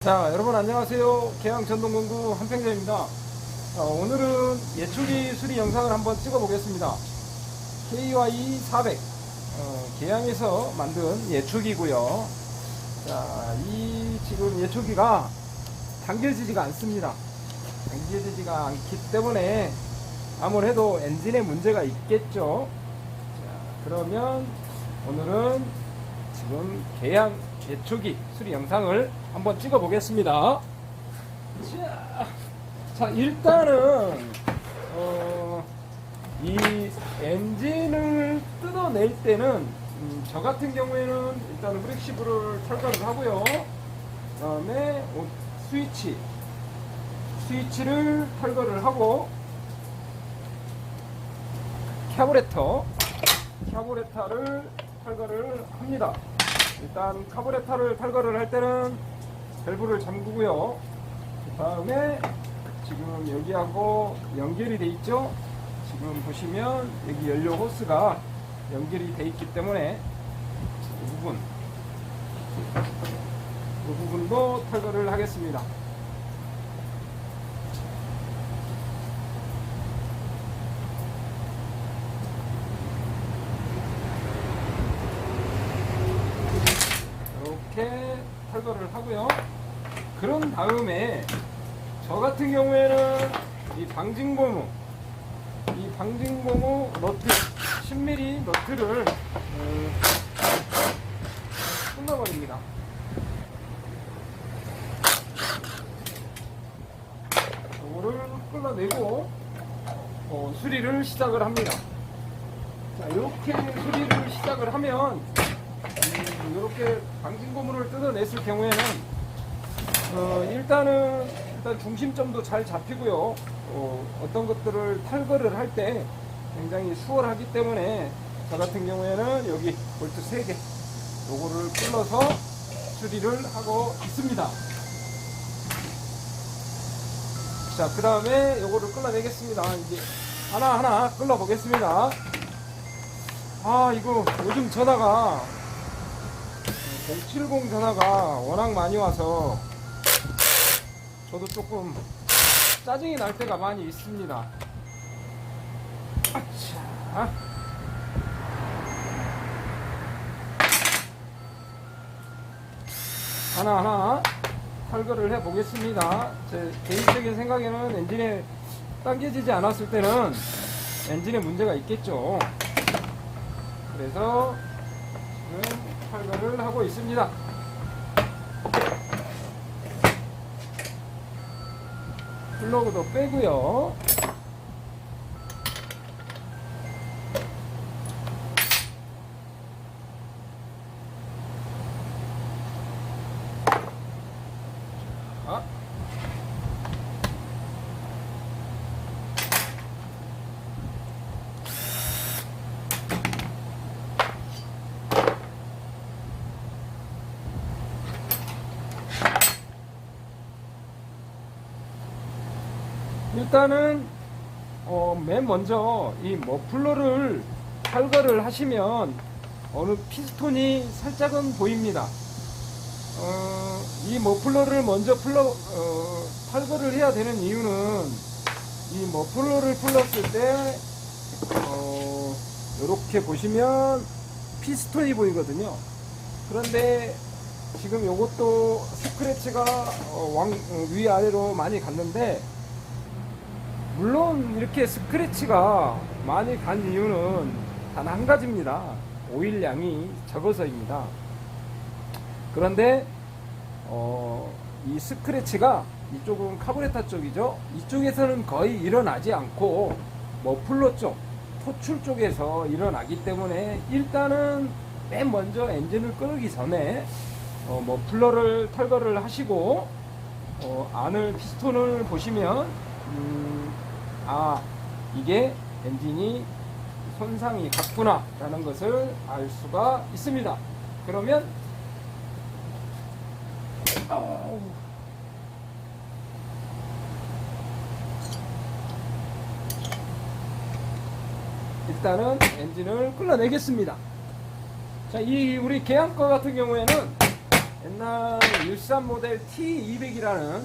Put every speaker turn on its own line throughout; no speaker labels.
자, 여러분 안녕하세요. 계양전동공구 한평재입니다. 오늘은 예초기 수리 영상을 한번 찍어 보겠습니다. KY400 계양에서 만든 예초기고요. 자, 이 지금 예초기가 당겨지지가 않습니다. 당겨지지가 않기 때문에 아무래도 엔진에 문제가 있겠죠. 자, 그러면 오늘은 지금 계양 예초기 수리 영상을 한번 찍어 보겠습니다. 자, 일단은 이 엔진을 뜯어낼 때는 저 같은 경우에는 일단 브렉시브를 탈거를 하고요. 그 다음에 스위치를 탈거를 하고 카부레터를 탈거를 합니다. 일단 카부레터를 탈거를 할 때는 밸브를 잠그고요. 그 다음에 지금 여기하고 연결이 돼 있죠. 지금 보시면 여기 연료 호스가 연결이 돼 있기 때문에 이 부분도 탈거를 하겠습니다. 이렇게 탈거를 하고요. 그런 다음에 저 같은 경우에는 이 방진고무 너트 10mm 너트를 끊어버립니다. 이거를 끊어내고 수리를 시작을 합니다. 자, 이렇게 수리를 시작을 하면 이렇게 방진고무를 뜯어냈을 경우에는 일단 중심점도 잘 잡히고요. 어떤 것들을 탈거를 할 때 굉장히 수월하기 때문에 저 같은 경우에는 여기 볼트 3개 요거를 끌어서 수리를 하고 있습니다. 자, 그 다음에 요거를 끌어내겠습니다. 이제 하나하나 끌어 보겠습니다. 이거 요즘 전화가 070 전화가 워낙 많이 와서 저도 조금 짜증이 날 때가 많이 있습니다. 아차. 하나하나 탈거를 해 보겠습니다. 제 개인적인 생각에는 엔진에 당겨지지 않았을 때는 엔진에 문제가 있겠죠. 그래서 지금 탈거를 하고 있습니다. 플러그도 빼고요. 일단은 맨 먼저 이 머플러를 탈거를 하시면 어느 피스톤이 살짝은 보입니다. 이 머플러를 먼저 탈거를 해야 되는 이유는 이 머플러를 풀었을 때 이렇게 보시면 피스톤이 보이거든요. 그런데 지금 이것도 스크래치가 위아래로 많이 갔는데, 물론 이렇게 스크래치가 많이 간 이유는 단 한 가지입니다. 오일 양이 적어서입니다. 그런데 이 스크래치가 이쪽은 카부레터 쪽이죠. 이쪽에서는 거의 일어나지 않고 머플러 쪽, 토출 쪽에서 일어나기 때문에 일단은 맨 먼저 엔진을 끄기 전에 머플러를 탈거를 하시고 안을 피스톤을 보시면 이게 엔진이 손상이 갔구나 라는 것을 알 수가 있습니다. 그러면 일단은 엔진을 끌어내겠습니다. 자, 이 우리 계양거 같은 경우에는 옛날 일산 모델 T200이라는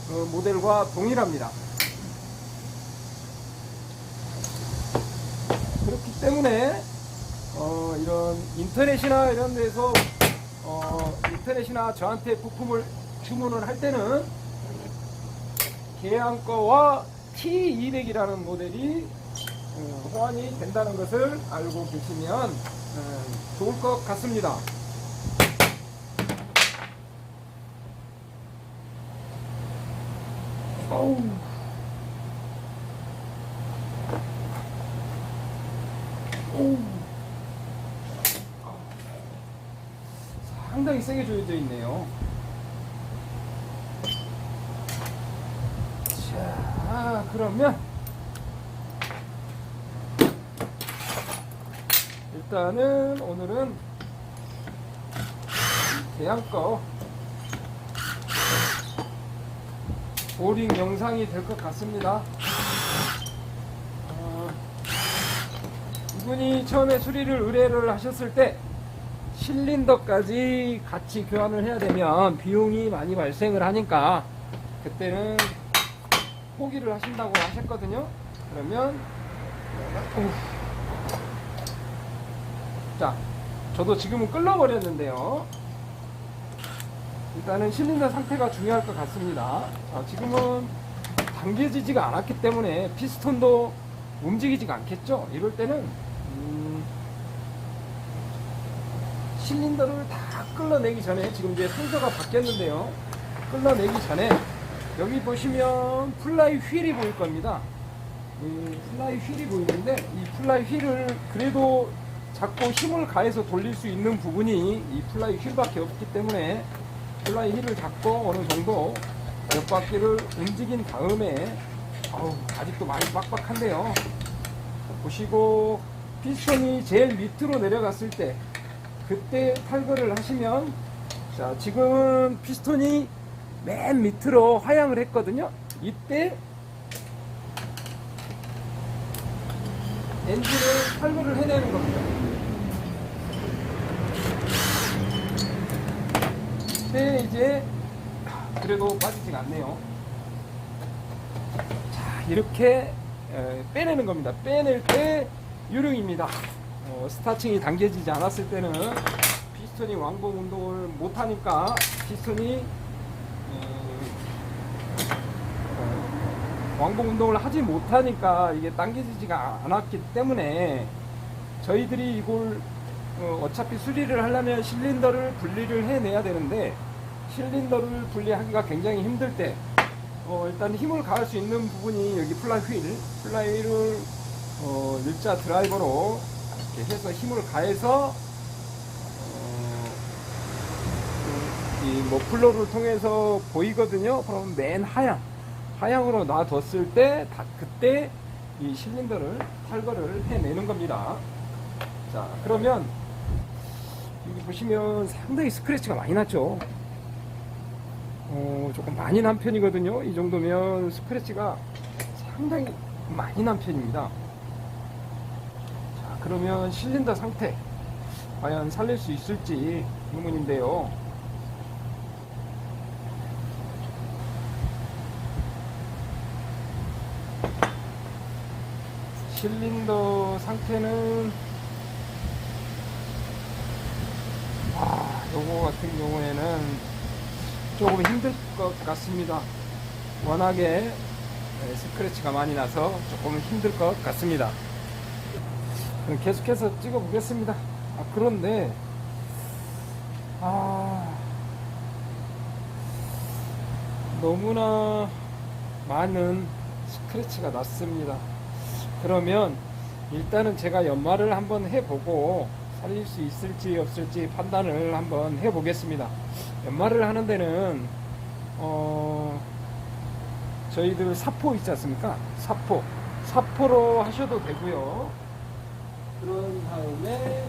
그 모델과 동일합니다. 그렇기 때문에 이런 인터넷이나 이런 데서 인터넷이나 저한테 부품을 주문을 할 때는 계양 거와 T200이라는 모델이 호환이 된다는 것을 알고 계시면 좋을 것 같습니다. 어우. 오우. 상당히 세게 조여져 있네요. 자, 그러면 일단은 오늘은 계양거 보링 영상이 될 것 같습니다. 이분이 처음에 수리를 의뢰를 하셨을 때 실린더까지 같이 교환을 해야 되면 비용이 많이 발생을 하니까 그때는 포기를 하신다고 하셨거든요. 그러면 자, 저도 지금은 끌러버렸는데요. 일단은 실린더 상태가 중요할 것 같습니다. 지금은 당겨지지가 않았기 때문에 피스톤도 움직이지가 않겠죠. 이럴 때는 실린더를 다 끌어내기 전에, 지금 이제 순서가 바뀌었는데요, 끌어내기 전에 여기 보시면 플라이 휠이 보일 겁니다. 이 플라이 휠이 보이는데 이 플라이 휠을 그래도 자꾸 힘을 가해서 돌릴 수 있는 부분이 이 플라이 휠밖에 없기 때문에 플라이 휠을 잡고 어느 정도 몇 바퀴를 움직인 다음에 아직도 많이 빡빡한데요. 보시고 피스톤이 제일 밑으로 내려갔을 때 그때 탈거를 하시면, 자, 지금 피스톤이 맨 밑으로 하향을 했거든요. 이때 엔진을 탈거를 해내는 겁니다. 이때 이제 그래도 빠지진 않네요. 자, 이렇게 빼내는 겁니다. 빼낼 때 유령입니다. 스타칭이 당겨지지 않았을 때는 피스톤이 왕복 운동을 못하니까, 피스톤이 왕복 운동을 하지 못하니까 이게 당겨지지가 않았기 때문에 저희들이 이걸 어차피 수리를 하려면 실린더를 분리를 해내야 되는데, 실린더를 분리하기가 굉장히 힘들 때 일단 힘을 가할 수 있는 부분이 여기 플라이 휠을 일자 드라이버로 이렇게 해서 힘을 가해서 이 머플러를 통해서 보이거든요. 그럼 맨 하향으로 놔뒀을 때 그때 이 실린더를 탈거를 해내는 겁니다. 자, 그러면 여기 보시면 상당히 스크래치가 많이 났죠. 조금 많이 난 편이거든요. 이 정도면 스크래치가 상당히 많이 난 편입니다. 자, 그러면 실린더 상태 과연 살릴 수 있을지 의문인데요. 실린더 상태는 요거 같은 경우에는 조금 힘들 것 같습니다. 워낙에 스크래치가 많이 나서 조금 힘들 것 같습니다. 계속해서 찍어 보겠습니다. 그런데 너무나 많은 스크래치가 났습니다. 그러면 일단은 제가 연마를 한번 해보고 살릴 수 있을지 없을지 판단을 한번 해보겠습니다. 연마를 하는 데는 저희들 사포 있지 않습니까? 사포로 하셔도 되고요. 그런 다음에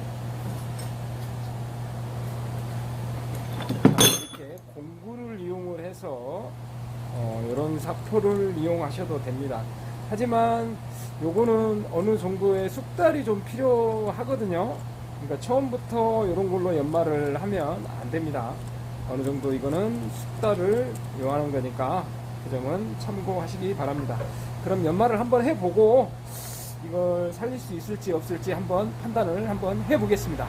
이렇게 공구를 이용을 해서 이런 사포를 이용하셔도 됩니다. 하지만 요거는 어느 정도의 숙달이 좀 필요하거든요. 그러니까 처음부터 이런 걸로 연마를 하면 안 됩니다. 어느 정도 이거는 숫자를 요하는 거니까 그 점은 참고하시기 바랍니다. 그럼 연말을 한번 해보고 이걸 살릴 수 있을지 없을지 한번 판단을 한번 해보겠습니다.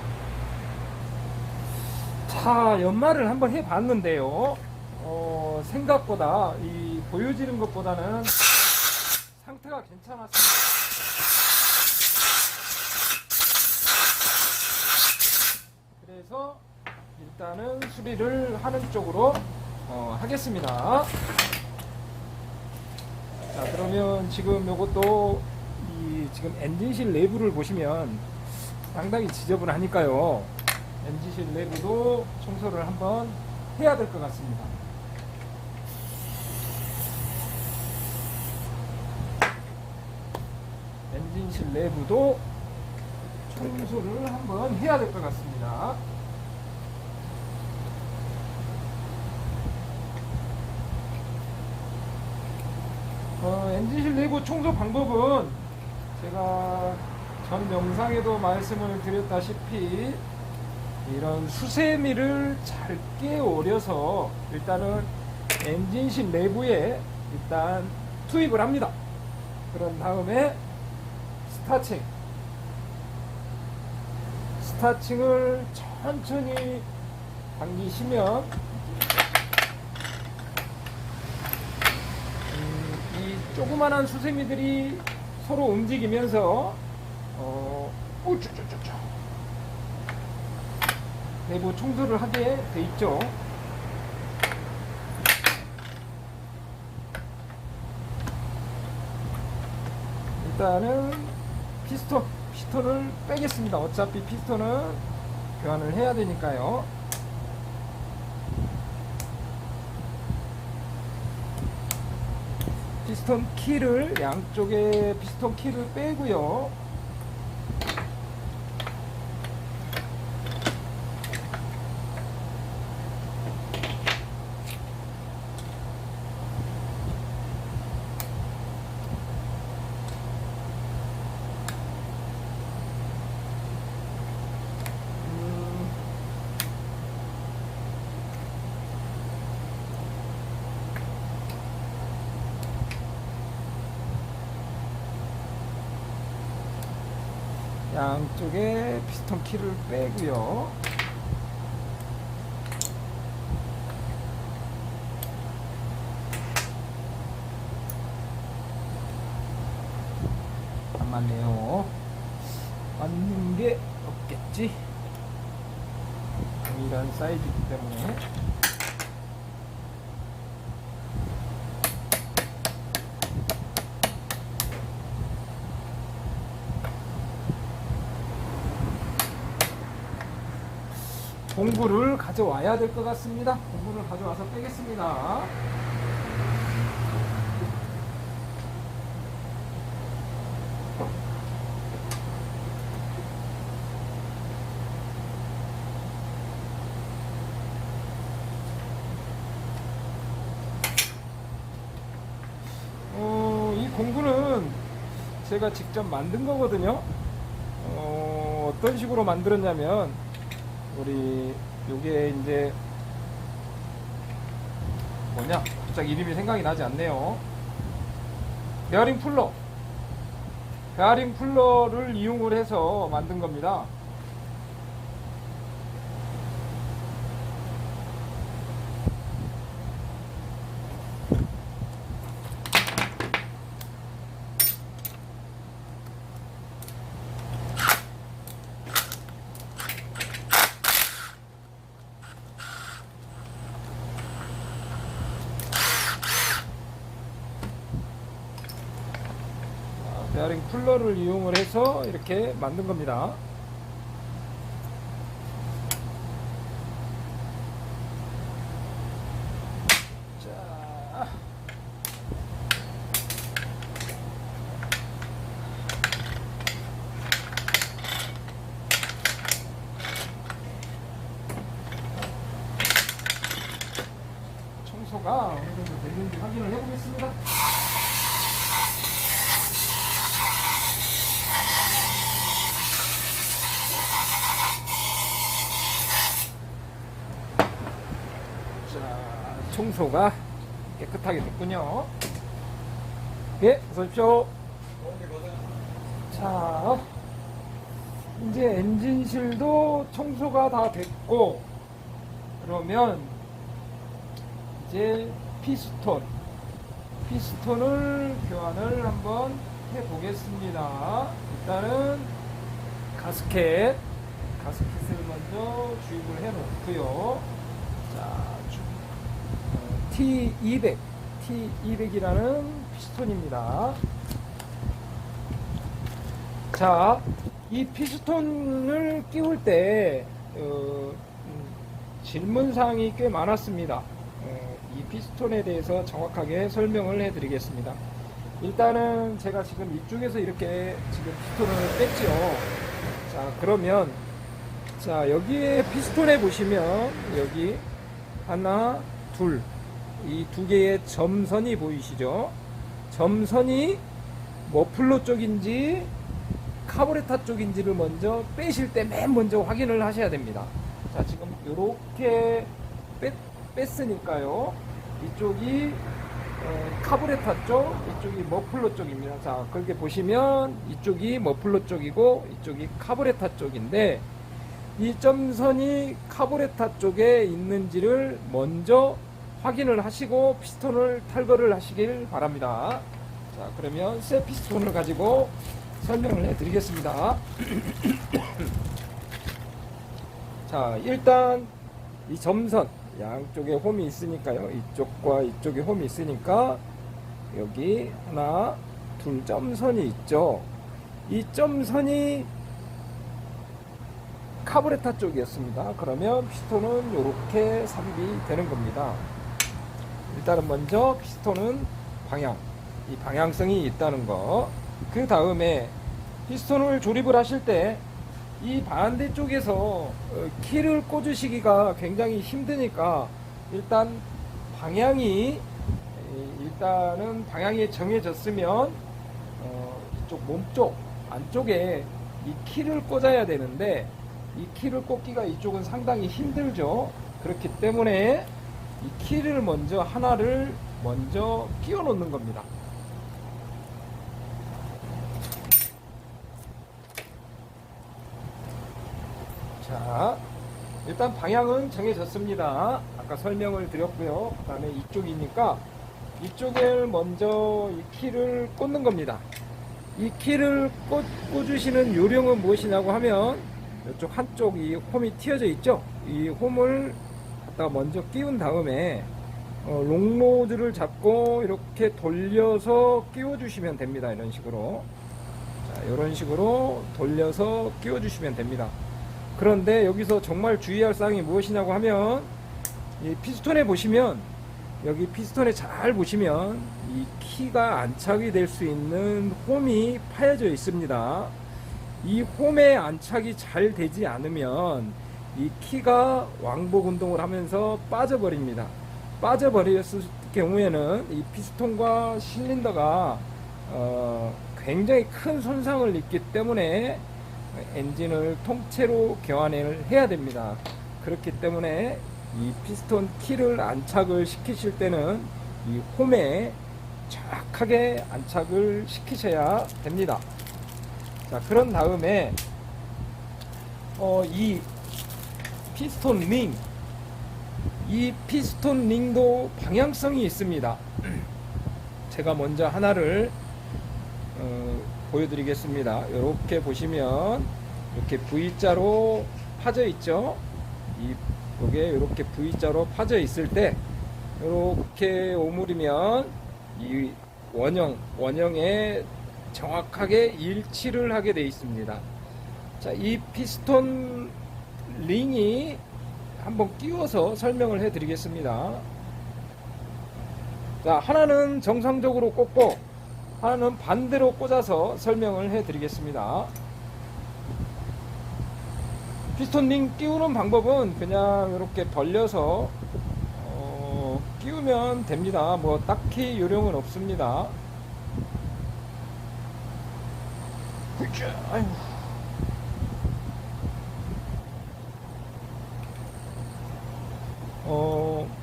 자, 연말을 한번 해봤는데요. 생각보다 이 보여지는 것보다는 상태가 괜찮았습니다. 그래서 일단은 수리를 하는 쪽으로 하겠습니다. 자, 그러면 지금 요것도 지금 엔진실 내부를 보시면 상당히 지저분하니까요. 엔진실 내부도 청소를 한번 해야 될 것 같습니다. 엔진실 내부도 청소를 한번 해야 될 것 같습니다. 엔진실 내부 청소 방법은 제가 전 영상에도 말씀을 드렸다시피 이런 수세미를 잘게 오려서 일단은 엔진실 내부에 일단 투입을 합니다. 그런 다음에 스타칭을 천천히 당기시면 이 조그만한 수세미들이 서로 움직이면서 내부 청소를 하게 돼 있죠. 일단은 피스톤을 빼겠습니다. 어차피 피스톤은 교환을 해야 되니까요. 피스톤 키를 양쪽에 피스톤 키를 빼고요. 양쪽에 피스톤 키를 빼고요. 안 맞네요. 맞는 게 없겠지. 동일한 사이즈이기 때문에. 공구를 가져와야 될 것 같습니다. 공구를 가져와서 빼겠습니다. 이 공구는 제가 직접 만든 거거든요. 어떤 식으로 만들었냐면 우리 요게 이제 뭐냐 갑자기 이름이 생각이 나지 않네요. 베어링 풀러를 이용을 해서 만든 겁니다. 베어링 풀러를 이용을 해서 이렇게 만든 겁니다. 자, 청소가 어느 정도 됐는지 확인을 해보겠습니다. 청소가 깨끗하게 됐군요. 예, 어서 오십시오. 자, 이제 엔진실도 청소가 다 됐고, 그러면 이제 피스톤을 교환을 한번 해보겠습니다. 일단은 가스켓을 먼저 주입을 해 놓고요. 자, T200이라는 피스톤입니다. 자, 이 피스톤을 끼울 때 질문사항이 꽤 많았습니다. 이 피스톤에 대해서 정확하게 설명을 해드리겠습니다. 일단은 제가 지금 이쪽에서 이렇게 지금 피스톤을 뺐죠. 자, 그러면 자, 여기에 피스톤에 보시면 여기 하나, 둘, 이 두 개의 점선이 보이시죠? 점선이 머플러 쪽인지 카부레터 쪽인지를 먼저 빼실 때 맨 먼저 확인을 하셔야 됩니다. 자, 지금 이렇게 뺐으니까요. 이쪽이 카부레터 쪽, 이쪽이 머플러 쪽입니다. 자, 그렇게 보시면 이쪽이 머플러 쪽이고 이쪽이 카부레터 쪽인데, 이 점선이 카부레터 쪽에 있는지를 먼저 확인을 하시고 피스톤을 탈거를 하시길 바랍니다. 자, 그러면 새 피스톤을 가지고 설명을 해드리겠습니다. 자, 일단 이 점선 양쪽에 홈이 있으니까요. 이쪽과 이쪽에 홈이 있으니까 여기 하나, 둘 점선이 있죠. 이 점선이 카부레터 쪽이었습니다. 그러면 피스톤은 이렇게 삽입이 되는 겁니다. 일단은 먼저 피스톤은 이 방향성이 있다는 거. 그 다음에 피스톤을 조립을 하실 때 이 반대쪽에서 키를 꽂으시기가 굉장히 힘드니까 일단은 방향이 정해졌으면 이쪽 몸쪽 안쪽에 이 키를 꽂아야 되는데, 이 키를 꽂기가 이쪽은 상당히 힘들죠. 그렇기 때문에 이 키를 하나를 먼저 끼워 놓는 겁니다. 자, 일단 방향은 정해졌습니다. 아까 설명을 드렸고요. 그 다음에 이쪽이니까 이쪽을 먼저 이 키를 꽂는 겁니다. 이 키를 꽂으시는 요령은 무엇이냐고 하면, 이쪽 한쪽 이 홈이 튀어져 있죠. 이 홈을 갖다가 먼저 끼운 다음에 롱로드를 잡고 이렇게 돌려서 끼워 주시면 됩니다. 이런 식으로. 자, 이런 식으로 돌려서 끼워 주시면 됩니다. 그런데 여기서 정말 주의할 사항이 무엇이냐고 하면, 이 피스톤에 보시면, 여기 피스톤에 잘 보시면 이 키가 안착이 될 수 있는 홈이 파여져 있습니다. 이 홈에 안착이 잘 되지 않으면 이 키가 왕복 운동을 하면서 빠져버립니다. 빠져버렸을 경우에는 이 피스톤과 실린더가 굉장히 큰 손상을 입기 때문에 엔진을 통째로 교환을 해야 됩니다. 그렇기 때문에 이 피스톤 키를 안착을 시키실 때는 이 홈에 정확하게 안착을 시키셔야 됩니다. 자, 그런 다음에 이 피스톤 링도 방향성이 있습니다. 제가 먼저 하나를 보여드리겠습니다. 이렇게 보시면 이렇게 V자로 파져 있죠. 이게 이렇게 V자로 파져 있을 때 이렇게 오므리면 이 원형에 정확하게 일치를 하게 되어 있습니다. 자, 이 피스톤 링이 한번 끼워서 설명을 해 드리겠습니다. 자, 하나는 정상적으로 꽂고 하나는 반대로 꽂아서 설명을 해 드리겠습니다. 피스톤 링 끼우는 방법은 그냥 이렇게 벌려서 끼우면 됩니다. 뭐 딱히 요령은 없습니다. 아이고.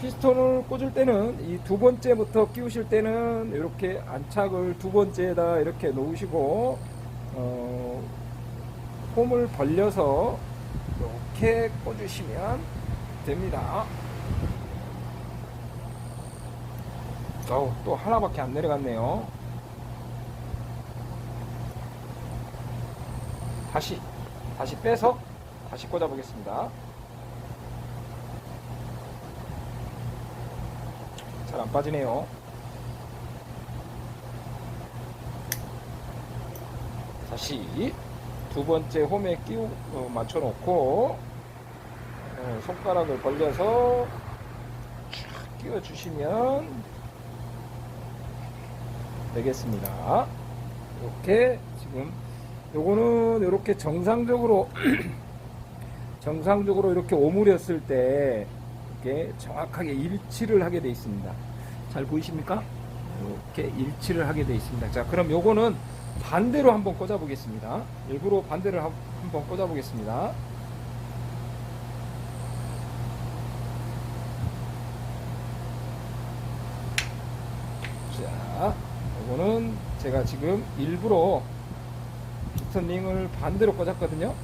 피스톤을 꽂을 때는 이 두 번째부터 끼우실 때는 이렇게 안착을 두 번째에다 이렇게 놓으시고 홈을 벌려서 이렇게 꽂으시면 됩니다. 또 하나밖에 안 내려갔네요. 다시 빼서 다시 꽂아 보겠습니다. 잘 안 빠지네요. 다시 두 번째 홈에 맞춰 놓고 손가락을 벌려서 쫙 끼워 주시면 되겠습니다. 이렇게 지금 요거는 이렇게 정상적으로 이렇게 오므렸을 때 이렇게 정확하게 일치를 하게 되어 있습니다. 잘 보이십니까? 이렇게 일치를 하게 되어 있습니다. 자, 그럼 요거는 반대로 한번 꽂아 보겠습니다. 일부러 반대를 한번 꽂아 보겠습니다. 자, 요거는 제가 지금 일부러 피스톤 링을 반대로 꽂았거든요.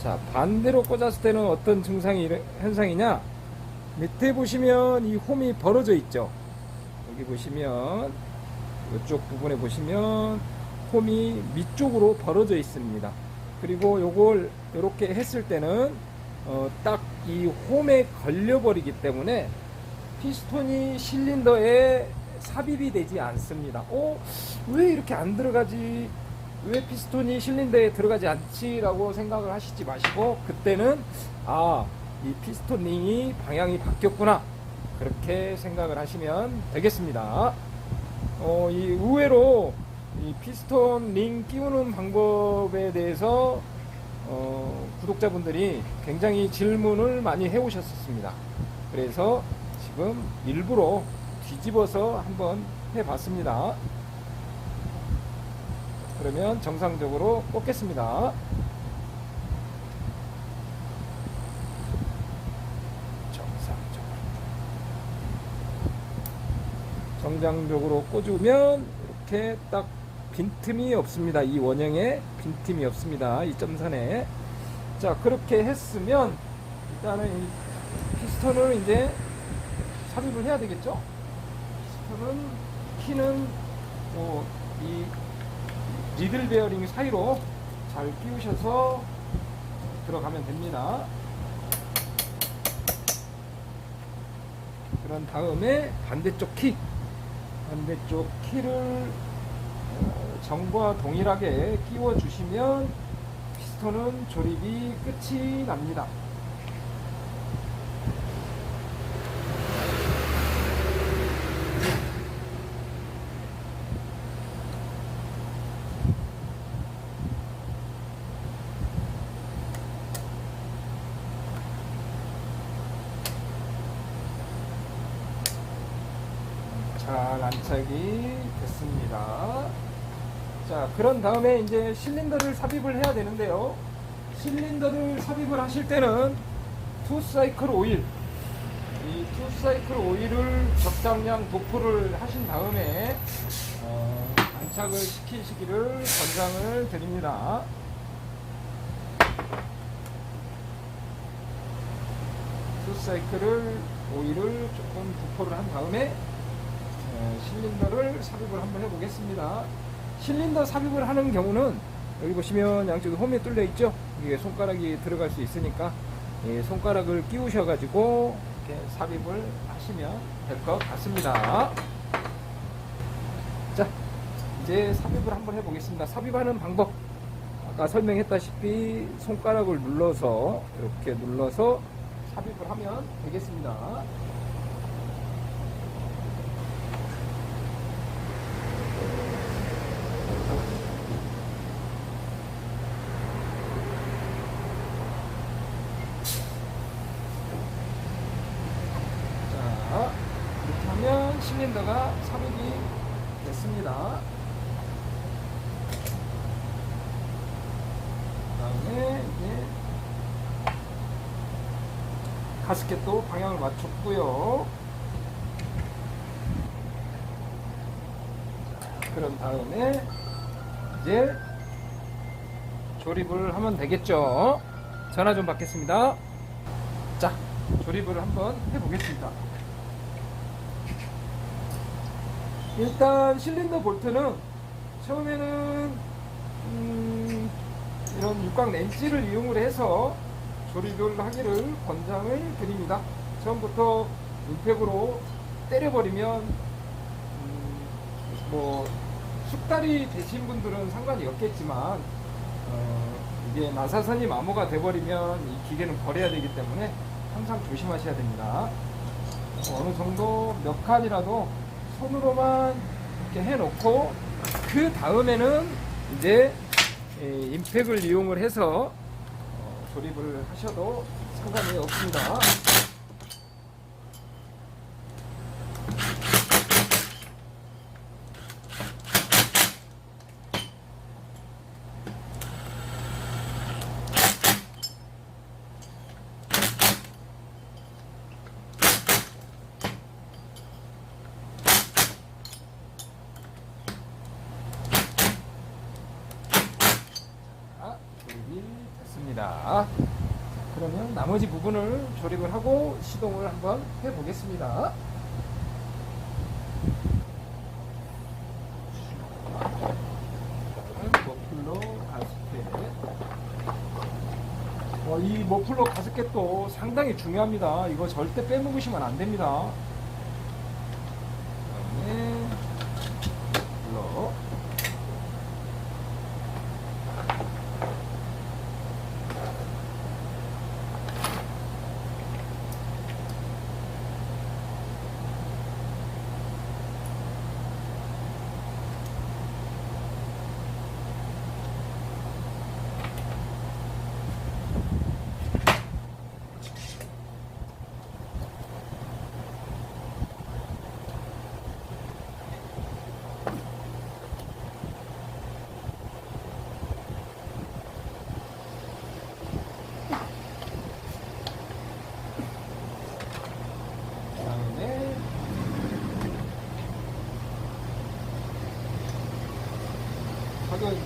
자, 반대로 꽂았을 때는 어떤 현상이냐? 밑에 보시면 이 홈이 벌어져 있죠. 여기 보시면 이쪽 부분에 보시면 홈이 밑쪽으로 벌어져 있습니다. 그리고 요걸 이렇게 했을 때는 딱 이 홈에 걸려버리기 때문에 피스톤이 실린더에 삽입이 되지 않습니다. 왜 이렇게 안 들어가지? 왜 피스톤이 실린더에 들어가지 않지? 라고 생각을 하시지 마시고, 그때는 이 피스톤 링이 방향이 바뀌었구나, 그렇게 생각을 하시면 되겠습니다. 의외로 이 피스톤 링 끼우는 방법에 대해서 구독자분들이 굉장히 질문을 많이 해오셨습니다. 그래서 지금 일부러 뒤집어서 한번 해봤습니다. 그러면 정상적으로 꽂겠습니다. 정상적으로 꽂으면 이렇게 딱 빈틈이 없습니다. 이 원형에 빈틈이 없습니다. 이 점선에. 자, 그렇게 했으면 일단은 이 피스톤을 이제 삽입을 해야 되겠죠. 피스톤은 키는 이 니들 베어링 사이로 잘 끼우셔서 들어가면 됩니다. 그런 다음에 반대쪽 키를 전과 동일하게 끼워 주시면 피스톤은 조립이 끝이 납니다. 잘 안착이 됐습니다. 자, 그런 다음에 이제 실린더를 삽입을 해야 되는데요. 실린더를 삽입을 하실 때는 투사이클 오일, 이 투사이클 오일을 적당량 도포를 하신 다음에 안착을 시키시기를 권장을 드립니다. 투사이클 오일을 조금 도포를 한 다음에 실린더를 삽입을 한번 해보겠습니다. 실린더 삽입을 하는 경우는 여기 보시면 양쪽에 홈이 뚫려 있죠. 이게 손가락이 들어갈 수 있으니까 손가락을 끼우셔 가지고 이렇게 삽입을 하시면 될 것 같습니다. 자, 이제 삽입을 한번 해보겠습니다. 삽입하는 방법, 아까 설명했다시피 손가락을 눌러서 이렇게 눌러서 삽입을 하면 되겠습니다. 이렇게 하면 실린더가 삽입이 됐습니다. 그 다음에 이제 가스켓도 방향을 맞췄고요. 그런 다음에 이제 조립을 하면 되겠죠. 전화 좀 받겠습니다. 자, 조립을 한번 해보겠습니다. 일단 실린더 볼트는 처음에는 이런 육각 렌치를 이용을 해서 조립을 하기를 권장을 드립니다. 처음부터 임팩으로 때려버리면 뭐 숙달이 되신 분들은 상관이 없겠지만 이게 나사선이 마모가 돼버리면 이 기계는 버려야 되기 때문에 항상 조심하셔야 됩니다. 어느 정도 몇 칸이라도 손으로만 이렇게 해놓고 그 다음에는 이제 임팩을 이용을 해서 조립을 하셔도 상관이 없습니다. 조립이 됐습니다. 그러면 나머지 부분을 조립을 하고 시동을 한번 해보겠습니다. 머플러 가스켓. 이 머플러 가스켓도 상당히 중요합니다. 이거 절대 빼먹으시면 안 됩니다. 그다음에 머플러.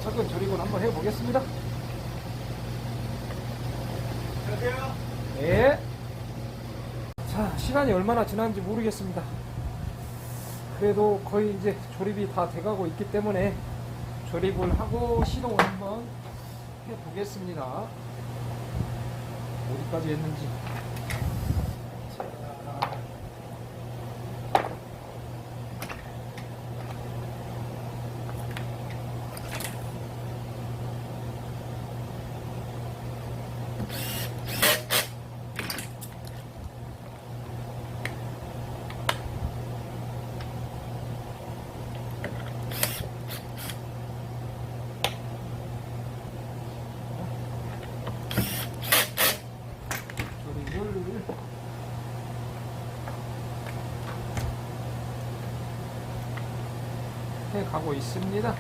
차근 조립을 한번 해보겠습니다.
안녕하세요.
네. 자, 시간이 얼마나 지났는지 모르겠습니다. 그래도 거의 이제 조립이 다 돼가고 있기 때문에 조립을 하고 시동을 한번 해보겠습니다. 어디까지 했는지. 해 가고 있습니다.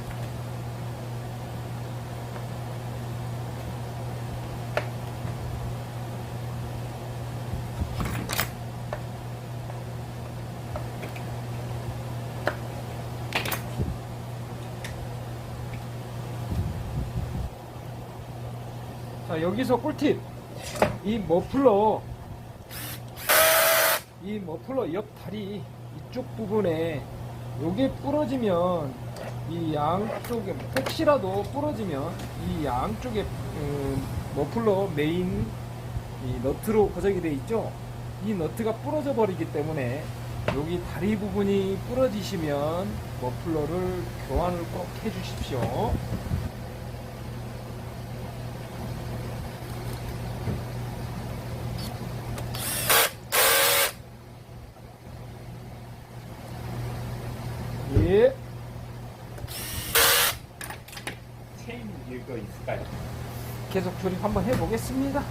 자, 여기서 꿀팁. 이 머플러 옆 다리 이쪽 부분에 요게 부러지면 이 양쪽에 혹시라도 부러지면 이 양쪽에 머플러 메인 이 너트로 고정이 되어 있죠. 이 너트가 부러져 버리기 때문에 여기 다리 부분이 부러지시면 머플러를 교환을 꼭 해주십시오. 예.
체인 이거 있을까요?
계속 조립 한번 해보겠습니다.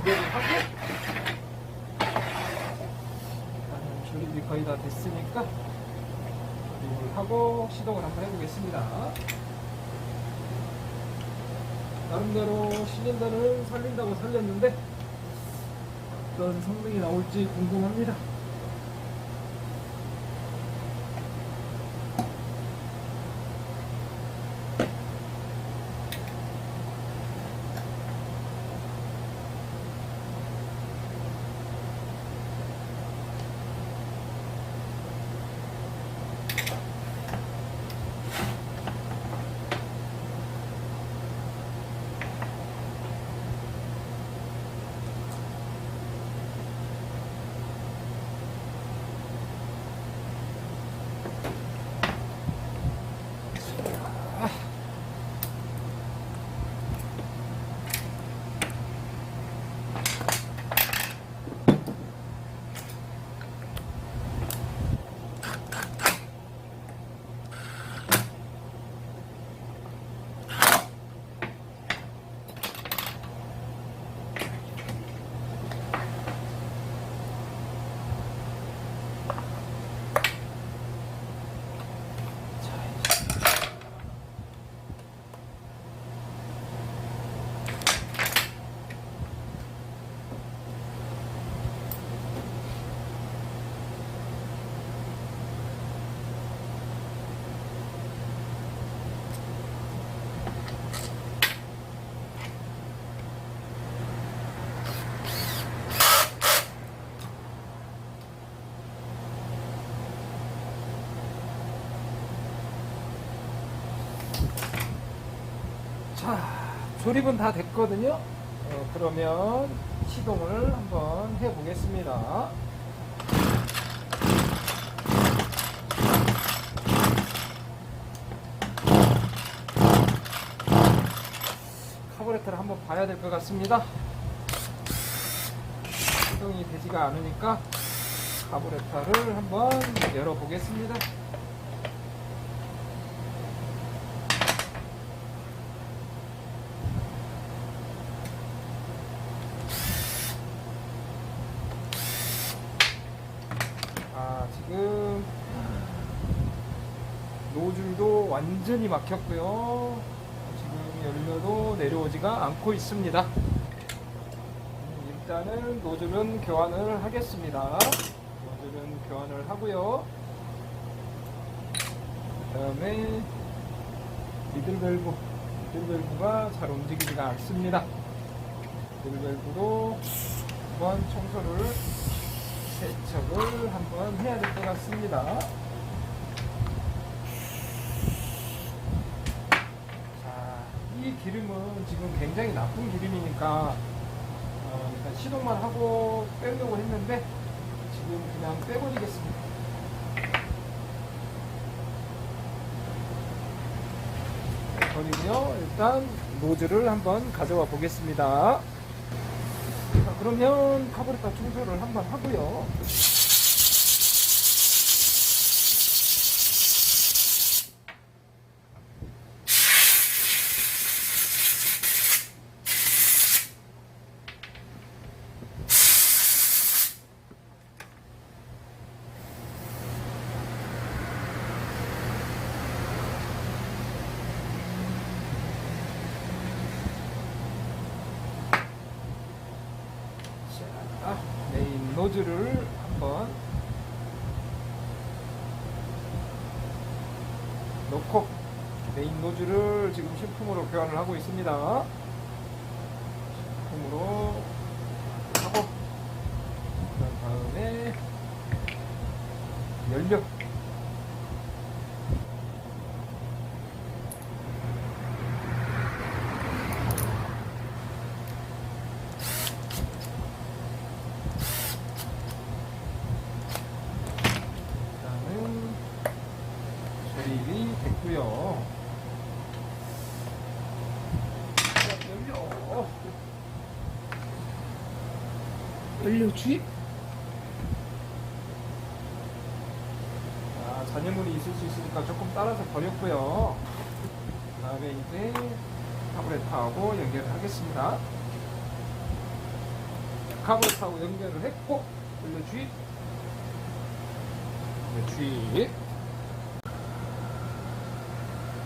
연결을 하고 조립이 거의 다 됐으니까 조립을 하고 시동을 한번 해보겠습니다. 나름대로 실린더를 살린다고 살렸는데 어떤 성능이 나올지 궁금합니다. 자, 조립은 다 됐거든요. 그러면 시동을 한번 해 보겠습니다. 카부레터를 한번 봐야 될 것 같습니다. 시동이 되지가 않으니까 카부레터를 한번 열어 보겠습니다. 지금 노즐도 완전히 막혔고요. 지금 연료도 내려오지가 않고 있습니다. 일단은 노즐은 교환을 하겠습니다. 노즐은 교환을 하고요. 그 다음에 미들밸브가 잘 움직이지가 않습니다. 미들밸브도 한번 청소를 세척을 한번 해야 될 것 같습니다. 자, 이 기름은 지금 굉장히 나쁜 기름이니까 일단 시동만 하고 빼려고 했는데 지금 그냥 빼버리겠습니다. 버리고요. 일단 노즐을 한번 가져와 보겠습니다. 자, 그러면 카부레터 청소를 한번 하고요. 메인 노즐을 한번 놓고 메인 노즐을 지금 신품으로 교환을 하고 있습니다. 신품으로 하고 그 다음에 연료 조립이 됐고요. 연료 주입. 자, 잔여물이 있을 수 있으니까 조금 따라서 버렸고요. 그 다음에 이제 카부레터하고 연결을 하겠습니다. 카브레타하고 연결을 했고, 연료 주입. 주입.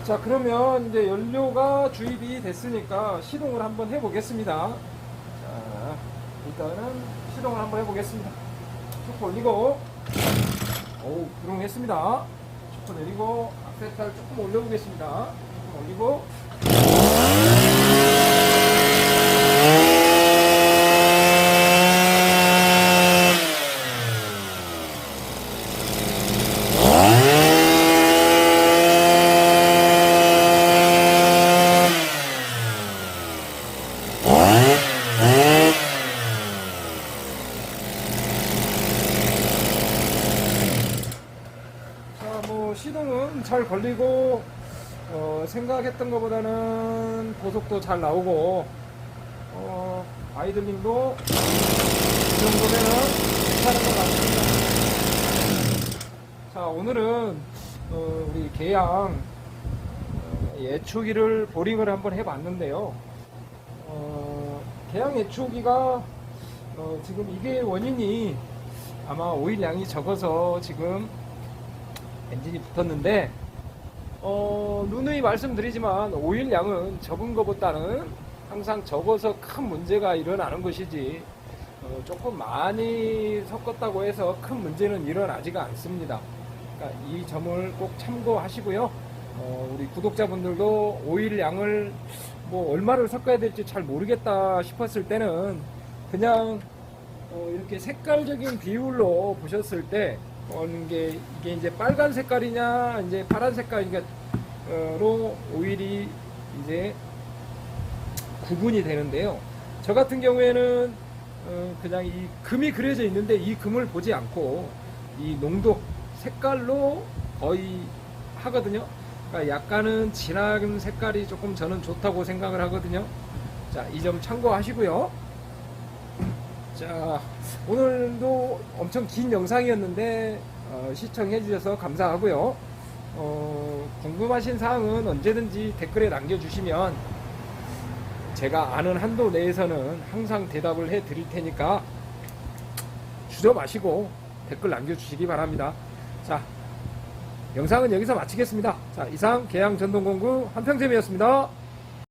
자, 그러면 이제 연료가 주입이 됐으니까 시동을 한번 해보겠습니다. 자, 일단은 시동을 한번 해보겠습니다. 슈퍼 올리고, 어우, 부릉했습니다. 슈퍼 내리고, 악셀타를 조금 올려보겠습니다. 조금 올리고, 시동은 잘 걸리고 생각했던 것보다는 고속도 잘 나오고 아이들링도 이 정도면은 괜찮은 것 같습니다. 자, 오늘은 우리 계양 예초기를 보링을 한번 해봤는데요. 계양 예초기가 지금 이게 원인이 아마 오일 양이 적어서 지금 엔진이 붙었는데 누누이 말씀드리지만 오일 양은 적은 것보다는 항상 적어서 큰 문제가 일어나는 것이지 조금 많이 섞었다고 해서 큰 문제는 일어나지가 않습니다. 그러니까 이 점을 꼭 참고하시고요. 우리 구독자분들도 오일 양을 뭐 얼마를 섞어야 될지 잘 모르겠다 싶었을 때는 그냥 이렇게 색깔적인 비율로 보셨을 때 이게 이제 빨간 색깔이냐 이제 파란 색깔이냐로 오일이 이제 구분이 되는데요. 저 같은 경우에는 그냥 이 금이 그려져 있는데 이 금을 보지 않고 이 농도 색깔로 거의 하거든요. 그러니까 약간은 진한 색깔이 조금 저는 좋다고 생각을 하거든요. 자, 이 점 참고하시고요. 자, 오늘도 엄청 긴 영상이었는데 시청해 주셔서 감사하고요. 궁금하신 사항은 언제든지 댓글에 남겨주시면 제가 아는 한도 내에서는 항상 대답을 해 드릴 테니까 주저 마시고 댓글 남겨주시기 바랍니다. 자, 영상은 여기서 마치겠습니다. 자, 이상 계양 전동공구 한평재미였습니다.